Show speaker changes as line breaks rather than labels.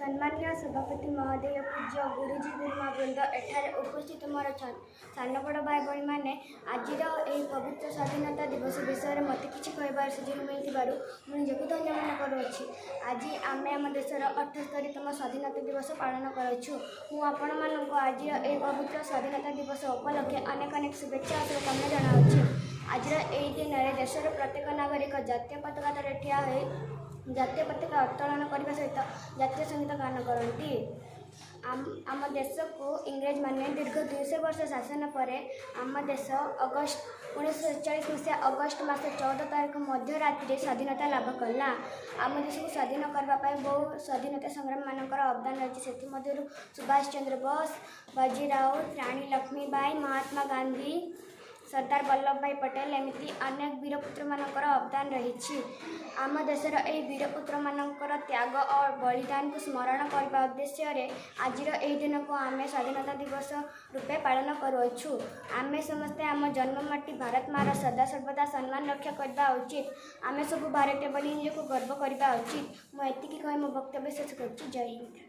सम्मान्य सभापति महोदय पूज्य गुरुजी गुरुमावृंद एठारे उपस्थित मोर सान बड़ भाई भाई मैंने आज पवित्र स्वाधीनता दिवस विषय में मत कि कहबार सुजोग मिलू मुझे निजक धन्य मन करुँच। आज आम आम देशर 78तम स्वाधीनता दिवस पालन करूँ। मुझे आज ये पवित्र स्वाधीनता दिवस उपलक्षे अनेक अनेक शुभेच्छा शुभकामना जनाऊँ। आज यही दिन में देशर प्रत्येक नागरिक जातीय पताका तले ठिया हो जातीय पताका उत्तोलन करने सहित जातीय संगीत गान करती। आम देश को इंग्रेज माने दीर्घ 200 वर्ष शासन पर आम देश अगस्त 1947 मसीहा अगस्त मास 14 तारीख मध्य रात्रि स्वाधीनता लाभ कला। आम देश को स्वाधीन करने बहु स्वाधीनता संग्राम मानकर अवदान रही। से सुभाष चंद्र बोस, बाजी राउत, रानी लक्ष्मीबाई, महात्मा गांधी, सरदार वल्लभ भाई पटेल एमती अनेक वीरपुत्र मानकर अवदान रही। आम देशर यही वीरपुत्र मानकर त्याग और बलिदान को स्मरण करने उद्देश्य आज यही दिन को आम स्वाधीनता दिवस रूपे पालन करूँ। आम समस्ते आम जन्ममाटी भारत मार सदा सर्वदा सम्मान रक्षा करने उचित। आम सब भारतीय बोली निजक गर्व करने उचित। मुझे कही मो वक्तव्य शेष कर। जय हिंद।